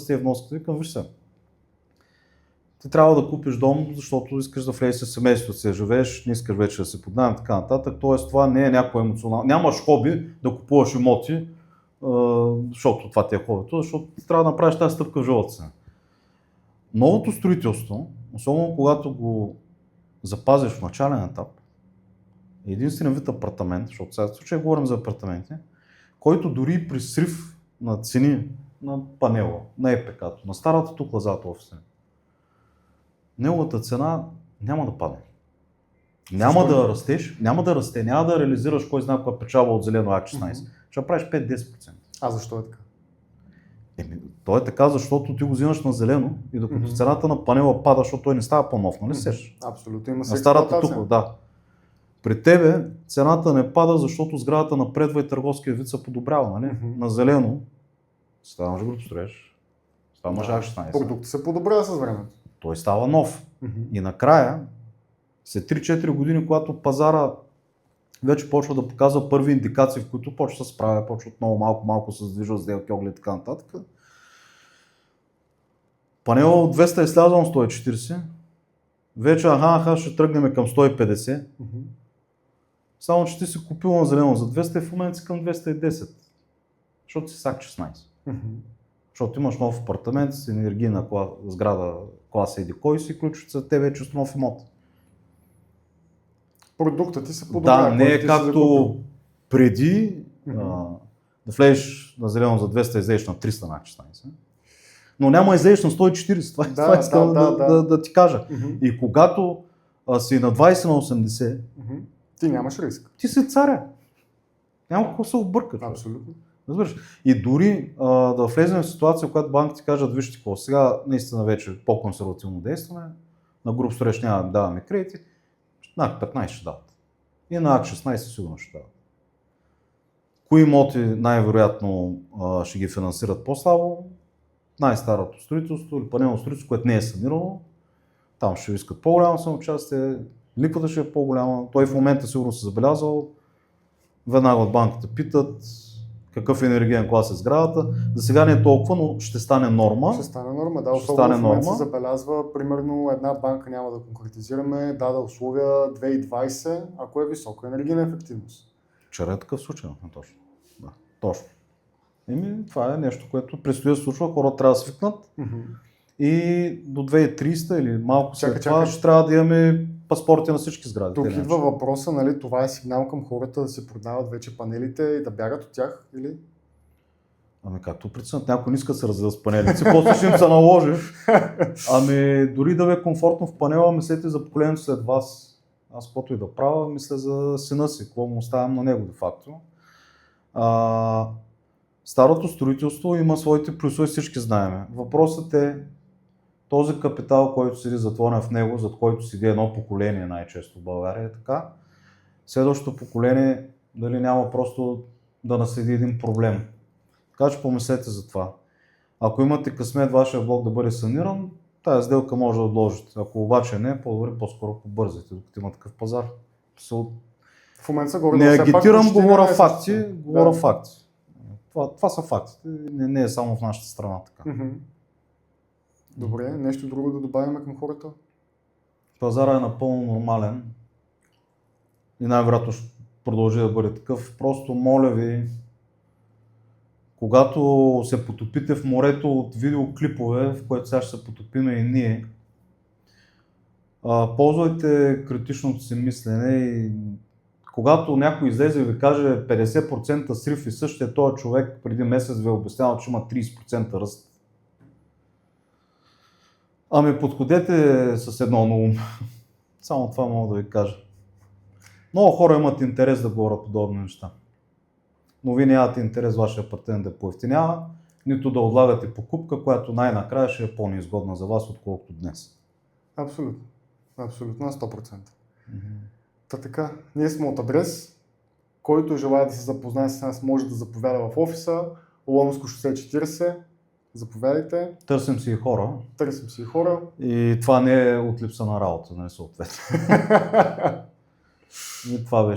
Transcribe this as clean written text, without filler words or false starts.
расте вноската. Викам, виж се, ти трябва да купиш дом, защото искаш да влезеш в семейството си, да живееш, не искаш вече да се поднаем, така нататък. Тоест това не е някакво емоционално. Нямаш хоби да купуваш имоти, защото това ти е хобито, защото трябва да направиш тази стъпка в живота си. Новото строителство, особено когато го запазиш в начален етап, е единствен вид апартамент, защото сега в случай говорим за апартаменти, който дори при срив на цени на панела, на ЕПК-то, на старата тук зад офиса, неговата цена няма да падне. Няма да растеш, няма да расте, няма да реализираш кой знае каква печалба от зелено А16. Ще правиш 5-10%. А защо е така? То е така, защото ти го взимаш на зелено и докато цената на панела пада, защото той не става по-нов, нали сеш? Абсолютно, има на старата тук, да. При тебе цената не пада, защото сградата напредва и търговския вид се подобрява, нали? На зелено става може да строиш, става може А16. Продуктът се подобрява с времето. Той става нов. И накрая, след 3-4 години, когато пазара вече почва да показва първи индикации, в които почва да се справя, почва отново малко се задвижва сделки, оглед и така нататък. Панела от 200 е слязал на 140, вече ще тръгнем към 150, само че ти си купил на зелено за 200 и в момента си към 210, защото си САК 16. Защото имаш нов апартамент с енергийна сграда класа еди кой си, ключовица, те вече с нов имот. Продуктът ти се подобрява. Да, не е както преди да влезеш на зелено за 200 и излезеш на 300 на 16. Но няма излезеш на 140, това искам да ти кажа. И когато си на 20 на 80, ти нямаш риск. Ти си царя. Няма какво се обърка. Абсолютно. Разбираш? И дори да влезем в ситуация, в която банките кажат, вижте какво, сега наистина вече по-консервативно действаме, на груп строеж няма да даваме кредити, на 15 ще дават. И на 16 сигурно ще дават. Кои имоти най-вероятно ще ги финансират по-слабо? Най-старото строителство или панелно строителство, което не е санирано, там ще искат по-голямо самоучастие, ликвата ще е по-голяма. Той в момента сигурно се забелязал, веднага от банката питат какъв енергиен клас е сградата. За сега не е толкова, но ще стане норма. Ще стане норма, да. Особено в момента се забелязва, примерно една банка, няма да конкретизираме, даде условия 2020, ако е висока енергийна ефективност. Вчера е такъв случай, точно. Да, точно. Това е нещо, което предстои да се случва, хората трябва да свикнат и до 2030 или малко след това ще трябва да имаме паспорти на всички сгради. Тук идва въпроса, нали, това е сигнал към хората да се продават вече панелите и да бягат от тях, или? Както преценят, някой не иска да се развива с панелите, после ще им се наложиш. Дори да ви е комфортно в панела, мислете за поколението след вас. Аз каквото и да правя, мисля за сина си, какво му оставям на него де-факто. Старото строителство има своите плюсове, всички знаем. Въпросът е този капитал, който седи затворен в него, зад който седи едно поколение най-често в България е така. Следващото поколение дали няма просто да наследи един проблем. Така че помислете за това. Ако имате късмет вашия блок да бъде саниран, тази сделка може да отложите. Ако обаче не, по-добре по-скоро побързайте, докато има такъв пазар. В момента са не агитирам, говоря факти. Говоря факти. Това са фактите. Не е само в нашата страна така. Добре, нещо друго да добавим към хората? Пазара е напълно нормален и най-вероятно ще продължи да бъде такъв. Просто моля ви, когато се потопите в морето от видеоклипове, в което сега ще се потопиме и ние, ползвайте критичното си мислене и когато някой излезе и ви каже 50% срив и същия този човек преди месец ви е обяснявал, че има 30% ръст. Подходете с едно на ум. Само това мога да ви кажа. Много хора имат интерес да говорят подобни неща. Но вие нямате интерес вашия апартамент да поевтинява, нито да отлагате покупка, която най-накрая ще е по-неизгодна за вас, отколкото днес. Абсолютно. Абсолютно на 100%. Така, ние сме от Адрес. Който желая да се запознае с нас, може да заповяда в офиса. Ломско шосе 40. Заповядайте. Търсим си и хора. И това не е от липса на работа, не съответно. И това беше.